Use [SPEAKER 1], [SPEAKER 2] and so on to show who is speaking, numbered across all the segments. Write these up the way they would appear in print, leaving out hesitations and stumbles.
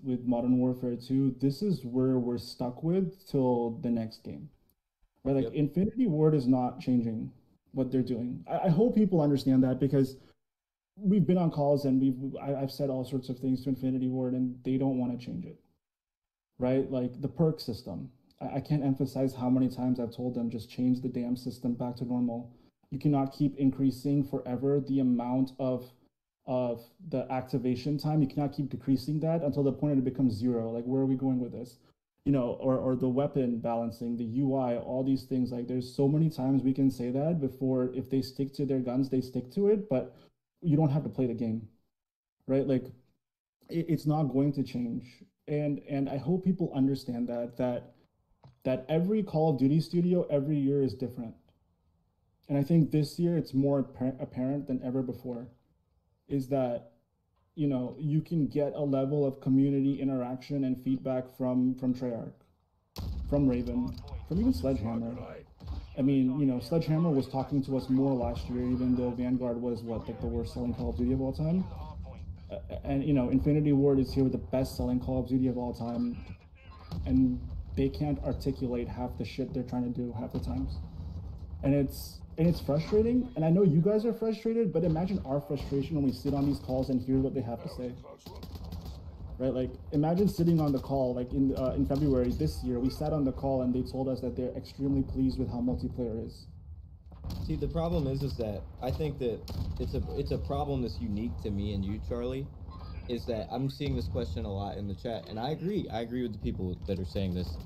[SPEAKER 1] with Modern Warfare 2, this is where we're stuck with till the next game. Right? Like
[SPEAKER 2] Yep.
[SPEAKER 1] Infinity Ward is not changing what they're doing. I hope people understand that because we've been on calls and I've said all sorts of things to Infinity Ward and they don't want to change it. Right? Like the perk system. I can't emphasize how many times I've told them just change the damn system back to normal. You cannot keep increasing forever the amount of the activation time. You cannot keep decreasing that until the point it becomes zero. Like where are we going with this? You know, or the weapon balancing, the UI, all these things. Like there's so many times we can say that before if they stick to their guns, they stick to it, but you don't have to play the game, right? Like it's not going to change. And I hope people understand that every Call of Duty studio every year is different. And I think this year it's more apparent than ever before is that you can get a level of community interaction and feedback from Treyarch, from Raven, from even Sledgehammer. I mean, Sledgehammer was talking to us more last year, even though Vanguard was what, like the worst selling Call of Duty of all time. And Infinity Ward is here with the best selling Call of Duty of all time, and they can't articulate half the shit they're trying to do half the times, and it's frustrating. And I know you guys are frustrated, but imagine our frustration when we sit on these calls and hear what they have to say. Right? Like imagine sitting on the call, like in February this year, we sat on the call and they told us that they're extremely pleased with how multiplayer is.
[SPEAKER 2] See, the problem is that I think that it's a problem that's unique to me and you, Charlie, is that I'm seeing this question a lot in the chat, and I agree with the people that are saying this.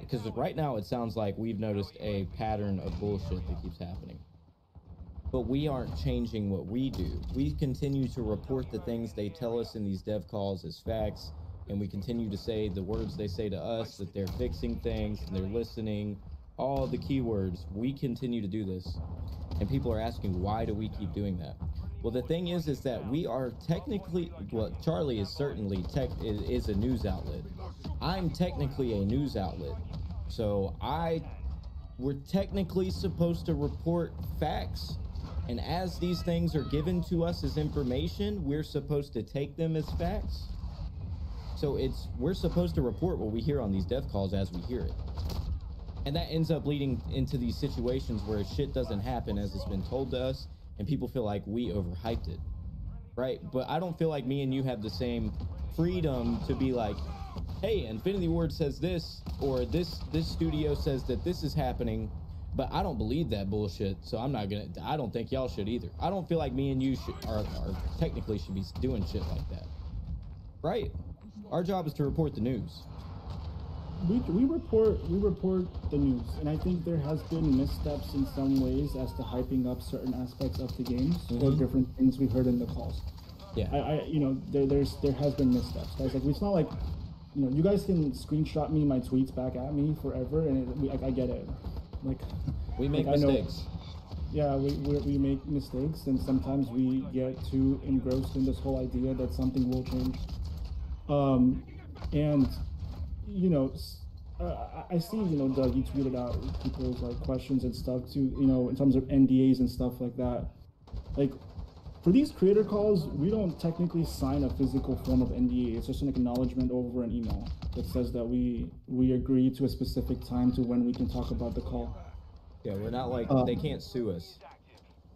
[SPEAKER 2] Because right now it sounds like we've noticed a pattern of bullshit that keeps happening. But we aren't changing what we do. We continue to report the things they tell us in these dev calls as facts, and we continue to say the words they say to us, that they're fixing things, and they're listening, all the keywords. We continue to do this. And people are asking, why do we keep doing that? Well, the thing is that we are technically, well, Charlie is certainly is a news outlet. I'm technically a news outlet. So we're technically supposed to report facts. And as these things are given to us as information, we're supposed to take them as facts. So we're supposed to report what we hear on these dev calls as we hear it. And that ends up leading into these situations where shit doesn't happen as it's been told to us, and people feel like we overhyped it, right? But I don't feel like me and you have the same freedom to be like, hey, Infinity Ward says this, or this studio says that this is happening, but I don't believe that bullshit, so I don't think y'all should either. I don't feel like me and you are technically should be doing shit like that, right? Our job is to report the news.
[SPEAKER 1] We report the news, and I think there has been missteps in some ways as to hyping up certain aspects of the games or different things we heard in the calls.
[SPEAKER 2] Yeah,
[SPEAKER 1] there has been missteps. Guys, like it's not like you guys can screenshot me my tweets back at me forever, and I get it. Like
[SPEAKER 2] we make mistakes.
[SPEAKER 1] Yeah, we make mistakes, and sometimes we get too engrossed in this whole idea that something will change. And I see, Doug, you tweeted out people's like questions and stuff too, in terms of NDAs and stuff like that. Like for these creator calls, we don't technically sign a physical form of NDA. It's just an acknowledgement over an email that says that we agree to a specific time to when we can talk about the call.
[SPEAKER 2] Yeah, we're not like they can't sue us,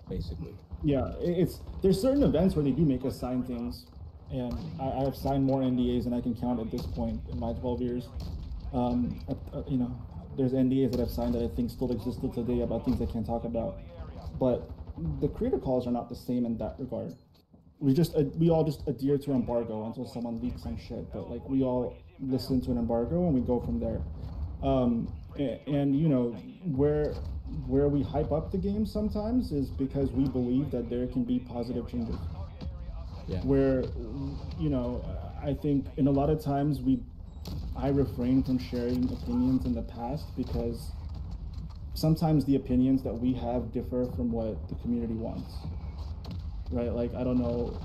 [SPEAKER 2] basically.
[SPEAKER 1] Yeah, there's certain events where they do make us sign things. And I have signed more NDAs than I can count at this point in my 12 years. There's NDAs that I've signed that I think still existed today about things I can't talk about. But the creator calls are not the same in that regard. We all just adhere to embargo until someone leaks some shit. But like we all listen to an embargo and we go from there. Where we hype up the game sometimes is because we believe that there can be positive changes.
[SPEAKER 2] Yeah.
[SPEAKER 1] Where, I think in a lot of times I refrain from sharing opinions in the past because sometimes the opinions that we have differ from what the community wants, right? Like, I don't know,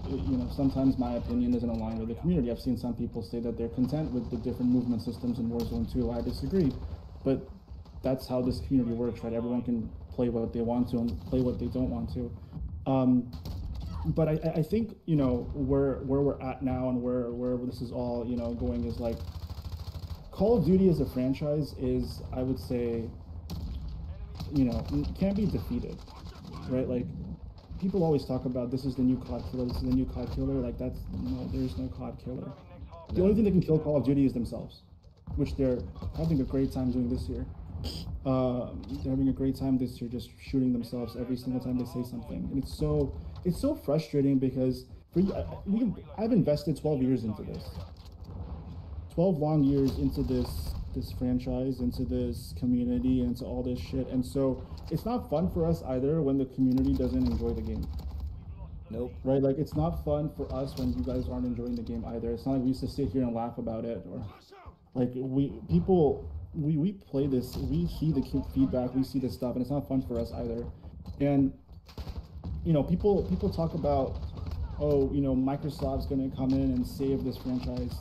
[SPEAKER 1] sometimes my opinion isn't aligned with the community. I've seen some people say that they're content with the different movement systems in Warzone 2. I disagree, but that's how this community works, right? Everyone can play what they want to and play what they don't want to. but I think, you know, where we're at now and where this is all, you know, going is like Call of Duty as a franchise is, I would say, you know, can't be defeated, right? Like people always talk about this is the new COD killer, this is the new COD killer. Like that's, no, there's no COD killer. The only thing that can kill Call of Duty is themselves, which they're having a great time doing this year. They're having a great time this year just shooting themselves every single time they say something, and it's so frustrating because I've invested 12 years into this, 12 long years into this franchise, into this community, into all this shit, and so it's not fun for us either when the community doesn't enjoy the game.
[SPEAKER 2] Nope.
[SPEAKER 1] Right, like it's not fun for us when you guys aren't enjoying the game either. It's not like we used to sit here and laugh about it, or like we play this, we see the feedback, we see this stuff, and it's not fun for us either. And you know, people talk about, oh, you know, Microsoft's going to come in and save this franchise.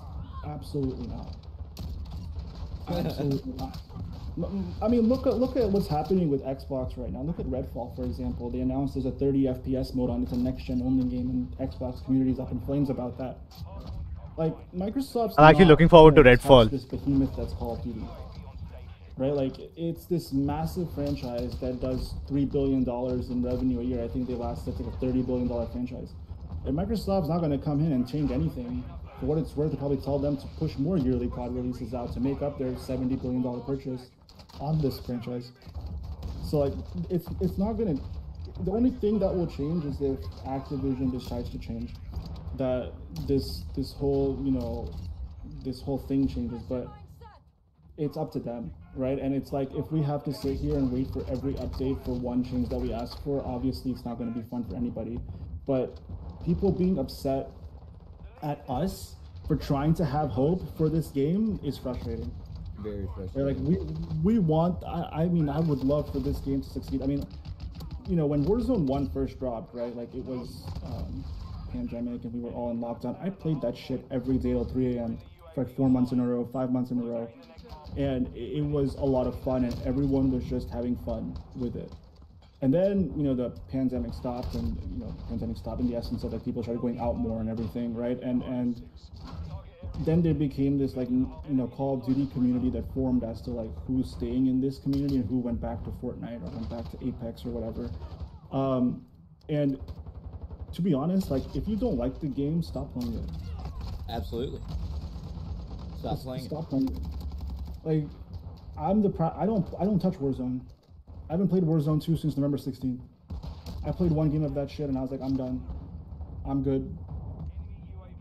[SPEAKER 1] Absolutely not. Absolutely not. I mean, look at what's happening with Xbox right now. Look at Redfall, for example. They announced there's a 30 FPS mode on it. It's a next-gen only game, and Xbox community's up in flames about that. Like, Microsoft's
[SPEAKER 3] I'm actually looking forward to Redfall.
[SPEAKER 1] This behemoth that's Call of Duty. Right, like it's this massive franchise that does $3 billion in revenue a year. I think they last said like a $30 billion franchise. And Microsoft's not going to come in and change anything. For what it's worth, to probably tell them to push more yearly COD releases out to make up their $70 billion purchase on this franchise. So like, it's not going to. The only thing that will change is if Activision decides to change. That this whole, you know, this whole thing changes, but it's up to them, right? And it's like, if we have to sit here and wait for every update for one change that we ask for, obviously it's not going to be fun for anybody. But people being upset at us for trying to have hope for this game is frustrating.
[SPEAKER 2] Very frustrating.
[SPEAKER 1] Like we want, I mean, I would love for this game to succeed. I mean, you know, when Warzone 1 first dropped, right? Like it was pandemic and we were all in lockdown. I played that shit every day till 3 a.m. for like 4 months in a row, 5 months in a row. And it was a lot of fun, and everyone was just having fun with it. And then, you know, the pandemic stopped, and in the essence of like people started going out more and everything, right? And then there became this like, you know, Call of Duty community that formed as to like who's staying in this community and who went back to Fortnite or went back to Apex or whatever. And to be honest, like if you don't like the game, stop playing it.
[SPEAKER 2] Absolutely. Stop playing it.
[SPEAKER 1] Like, I don't touch Warzone. I haven't played Warzone 2 since November 16th. I played one game of that shit and I was like, I'm done. I'm good.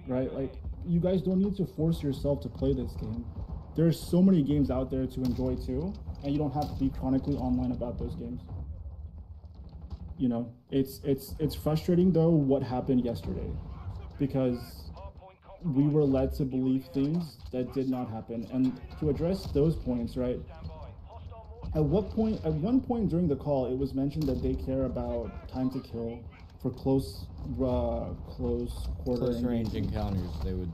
[SPEAKER 1] Right? Like, you guys don't need to force yourself to play this game. There's so many games out there to enjoy too, and you don't have to be chronically online about those games. You know, it's frustrating though what happened yesterday, because we were led to believe things that did not happen. And to address those points, right? At one point during the call, it was mentioned that they care about time to kill for close
[SPEAKER 2] range encounters. They were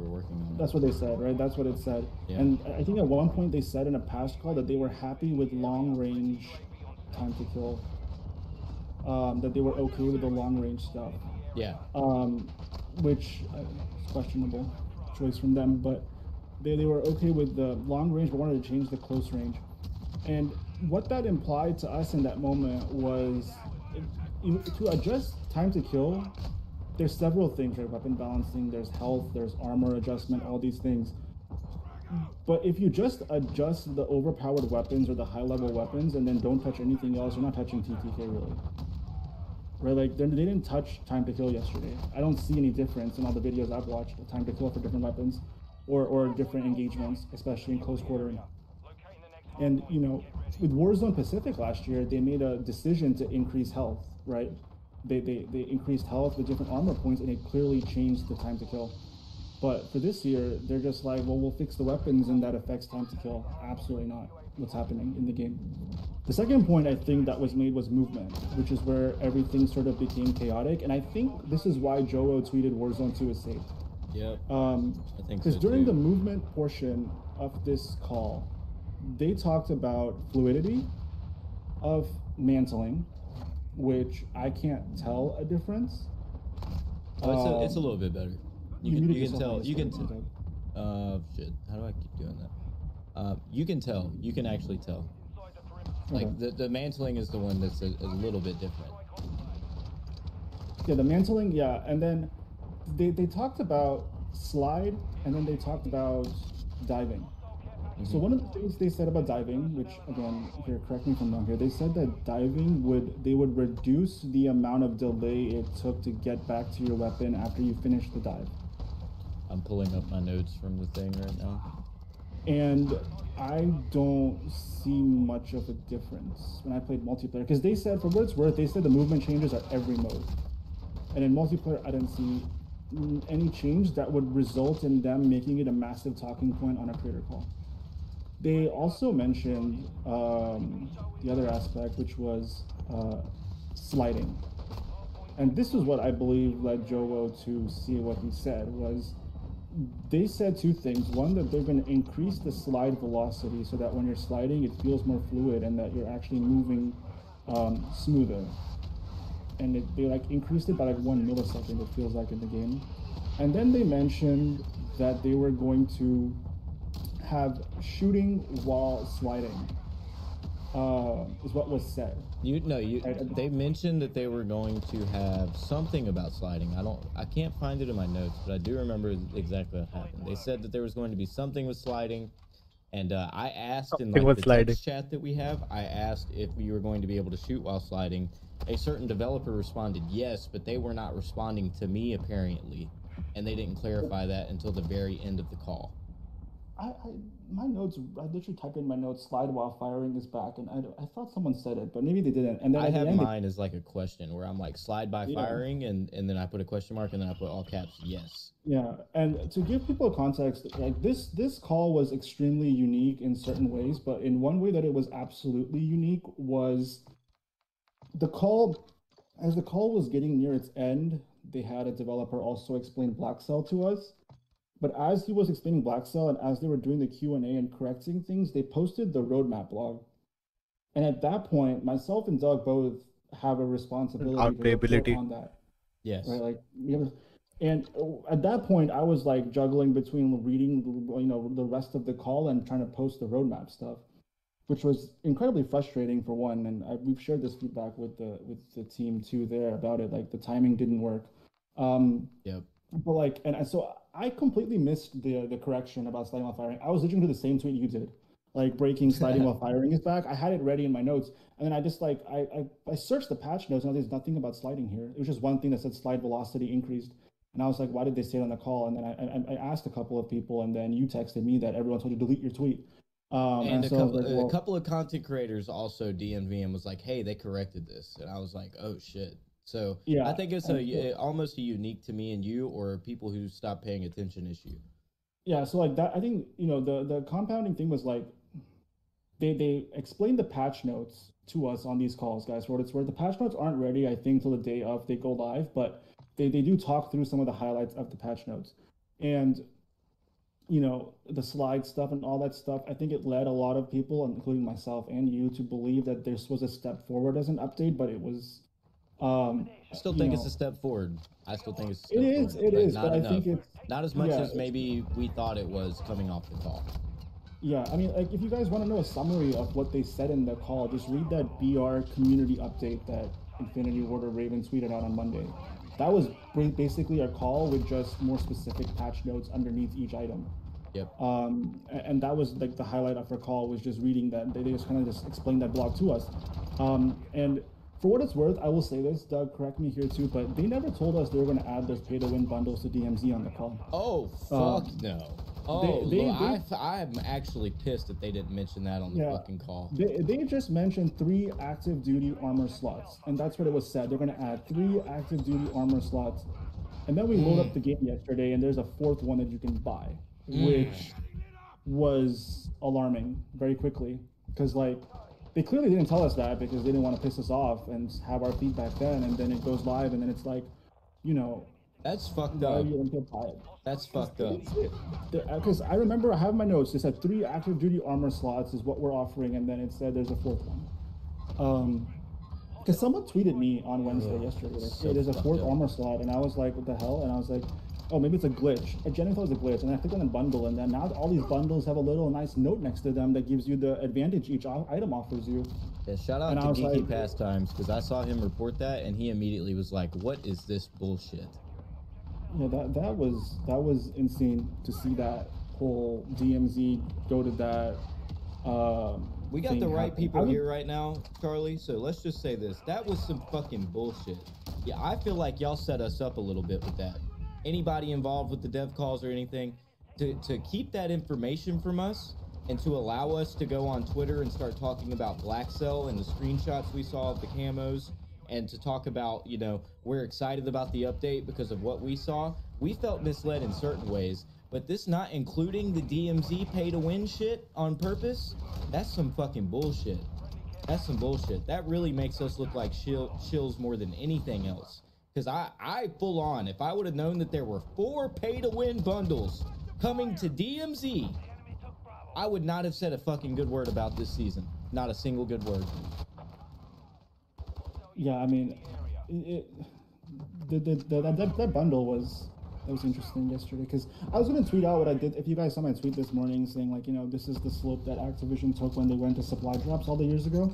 [SPEAKER 2] working on it.
[SPEAKER 1] That's what they said, right? That's what it said. Yeah. And I think at one point they said in a past call that they were happy with long range time to kill. That they were okay with the long range stuff.
[SPEAKER 2] Yeah.
[SPEAKER 1] Which questionable choice from them, but they were okay with the long range but wanted to change the close range. And what that implied to us in that moment was to adjust time to kill, there's several things, right? Weapon balancing, there's health, there's armor adjustment, all these things. But if you just adjust the overpowered weapons or the high level weapons and then don't touch anything else, you're not touching TTK really. Right, like they didn't touch time to kill yesterday. I don't see any difference in all the videos I've watched of time to kill for different weapons or different engagements, especially in close quarter. And you know, with Warzone Pacific last year, they made a decision to increase health, right? They increased health with different armor points, and it clearly changed the time to kill. But for this year, they're just like, well, we'll fix the weapons and that affects time to kill. Absolutely not what's happening in the game. The second point I think that was made was movement, which is where everything sort of became chaotic. And I think this is why Joe tweeted Warzone 2 is safe.
[SPEAKER 2] Yep.
[SPEAKER 1] I think because during the movement portion of this call, they talked about fluidity of mantling, which I can't tell a difference.
[SPEAKER 2] Oh, it's a little bit better. You can tell. You can
[SPEAKER 1] tell.
[SPEAKER 2] Shit. How do I keep doing that? You can tell. You can actually tell. Like the mantling is the one that's a little bit different.
[SPEAKER 1] Yeah, the mantling. Yeah, and then they talked about slide, and then they talked about diving. So one of the things they said about diving, which again, here, correct me if I'm wrong here, they said that diving would reduce the amount of delay it took to get back to your weapon after you finish the dive.
[SPEAKER 2] I'm pulling up my notes from the thing right now.
[SPEAKER 1] And I don't see much of a difference when I played multiplayer, because they said, for what it's worth, they said the movement changes are every mode. And in multiplayer, I didn't see any change that would result in them making it a massive talking point on a creator call. They also mentioned the other aspect, which was sliding. And this is what I believe led Joe to see what he said, was they said two things. One, that they're going to increase the slide velocity so that when you're sliding, it feels more fluid and that you're actually moving smoother. And they like increased it by like 1 millisecond, it feels like, in the game. And then they mentioned that they were going to have shooting while sliding, is what was said.
[SPEAKER 2] They mentioned that they were going to have something about sliding. I can't find it in my notes, but I do remember exactly what happened. They said that there was going to be something with sliding, and I asked in like the text chat that we have, I asked if we were going to be able to shoot while sliding. A certain developer responded yes, but they were not responding to me apparently, and they didn't clarify that until the very end of the call.
[SPEAKER 1] My notes, I literally typed in my notes, slide while firing is back, and I thought someone said it, but maybe they didn't. And then
[SPEAKER 2] I have mine as like a question where I'm like, slide by firing, and then I put a question mark, and then I put all caps yes.
[SPEAKER 1] Yeah, and to give people context, like this call was extremely unique in certain ways, but in one way that it was absolutely unique was the call, as the call was getting near its end, they had a developer also explain Black Cell to us. But as he was explaining Black Cell and as they were doing the Q&A and correcting things, they posted the roadmap blog. And at that point, myself and Doug both have a responsibility to report on that.
[SPEAKER 2] Yes.
[SPEAKER 1] Right. Like, and at that point, I was like juggling between reading, the rest of the call and trying to post the roadmap stuff, which was incredibly frustrating for one. And we've shared this feedback with the team too there about it. Like the timing didn't work.
[SPEAKER 2] Yep.
[SPEAKER 1] But like, and so I completely missed the correction about sliding while firing. I was literally doing the same tweet you did, like breaking sliding while firing is back. I had it ready in my notes, and then I just like I searched the patch notes, and there's nothing about sliding here. It was just one thing that said slide velocity increased, and I was like, why did they say it on the call? And then I asked a couple of people, and then you texted me that everyone told you to delete your tweet.
[SPEAKER 2] And a couple of content creators also DM'd me and was like, hey, they corrected this, and I was like, oh shit. So yeah, I think it's almost a unique to me and you, or people who stop paying attention issue.
[SPEAKER 1] Yeah, so like that, I think the compounding thing was like they explained the patch notes to us on these calls, guys. For what it's worth, the patch notes aren't ready, I think, till the day of they go live, but they do talk through some of the highlights of the patch notes, and the slide stuff and all that stuff. I think it led a lot of people, including myself and you, to believe that this was a step forward as an update, but it was.
[SPEAKER 2] I still think it's a step forward. I still think it's a step forward.
[SPEAKER 1] It is,
[SPEAKER 2] not
[SPEAKER 1] but
[SPEAKER 2] enough.
[SPEAKER 1] I think it's
[SPEAKER 2] not as much as maybe we thought it was coming off the call.
[SPEAKER 1] Yeah, I mean, like, if you guys want to know a summary of what they said in the call, just read that BR community update that Infinity Ward or Raven tweeted out on Monday. That was basically a call with just more specific patch notes underneath each item.
[SPEAKER 2] Yep.
[SPEAKER 1] And that was like the highlight of our call, was just reading that. They just kind of just explained that blog to us. And for what it's worth, I will say this, Doug, correct me here too, but they never told us they were going to add those pay-to-win bundles to DMZ on the call.
[SPEAKER 2] Oh, fuck no. Oh, I'm actually pissed that they didn't mention that on the fucking call.
[SPEAKER 1] They just mentioned 3 active duty armor slots, and that's what it was said. They're going to add 3 active duty armor slots. And then we load up the game yesterday, and there's a 4th one that you can buy, which was alarming very quickly, because like, they clearly didn't tell us that because they didn't want to piss us off and have our feedback then, and then it goes live, and then it's like,
[SPEAKER 2] that's fucked up. That's fucked up.
[SPEAKER 1] Because I remember I have my notes. They said 3 active duty armor slots is what we're offering, and then it said there's a 4th one. Because someone tweeted me on Wednesday yesterday, like,
[SPEAKER 2] so
[SPEAKER 1] hey, there's a
[SPEAKER 2] fucked
[SPEAKER 1] fourth
[SPEAKER 2] up.
[SPEAKER 1] armor slot, and I was like, what the hell? And I was like, oh, maybe it's a glitch. I genuinely thought it was a glitch, and I clicked on the bundle, and then now all these bundles have a little nice note next to them that gives you the advantage each item offers you.
[SPEAKER 2] Yeah, shout out
[SPEAKER 1] And I
[SPEAKER 2] to
[SPEAKER 1] was
[SPEAKER 2] Geeky
[SPEAKER 1] like-
[SPEAKER 2] Pastimes, because I saw him report that, and he immediately was like, "What is this bullshit?"
[SPEAKER 1] Yeah, that was insane to see that whole DMZ go to that.
[SPEAKER 2] We got
[SPEAKER 1] thing
[SPEAKER 2] the right
[SPEAKER 1] happen.
[SPEAKER 2] people
[SPEAKER 1] I would-
[SPEAKER 2] here right now, Charlie. So let's just say this: that was some fucking bullshit. Yeah, I feel like y'all set us up a little bit with that. Anybody involved with the dev calls or anything, to keep that information from us and to allow us to go on Twitter and start talking about Black Cell and the screenshots we saw of the camos, and to talk about, you know, we're excited about the update because of what we saw. We felt misled in certain ways, but this not including the DMZ pay to win shit on purpose, that's some fucking bullshit. That's some bullshit. That really makes us look like shills more than anything else. Because I full on, if I would have known that there were 4 pay to win bundles coming to DMZ, I would not have said a fucking good word about this season. Not a single good word.
[SPEAKER 1] Yeah, I mean, that bundle was interesting yesterday, because I was gonna tweet out what I did. If you guys saw my tweet this morning saying, like, you know, this is the slope that Activision took when they went to supply drops all the years ago.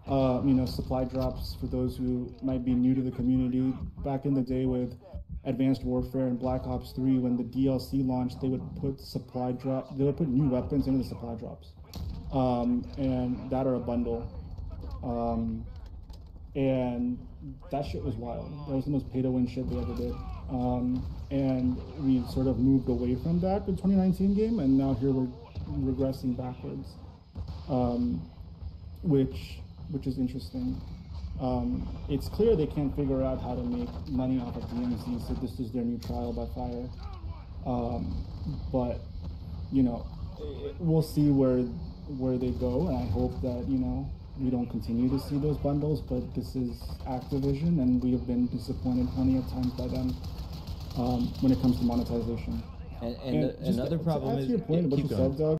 [SPEAKER 1] You know, supply drops, for those who might be new to the community, back in the day with Advanced Warfare and Black Ops 3, when the DLC launched, they would put they would put new weapons into the supply drops, and that are a bundle. And that shit was wild. That was the most pay-to-win shit they ever did. And we sort of moved away from that with 2019 game, and now here we're regressing backwards, which is interesting. It's clear they can't figure out how to make money off of DMZ, so this is their new trial by fire. But, you know, we'll see where they go, and I hope that, you know, we don't continue to see those bundles, but this is Activision, and we have been disappointed plenty of times by them when it comes to monetization.
[SPEAKER 2] And
[SPEAKER 1] just
[SPEAKER 2] another
[SPEAKER 1] to
[SPEAKER 2] problem
[SPEAKER 1] add
[SPEAKER 2] is,
[SPEAKER 1] to your point,
[SPEAKER 2] yeah,
[SPEAKER 1] what
[SPEAKER 2] keep
[SPEAKER 1] you
[SPEAKER 2] going.
[SPEAKER 1] said, Doug,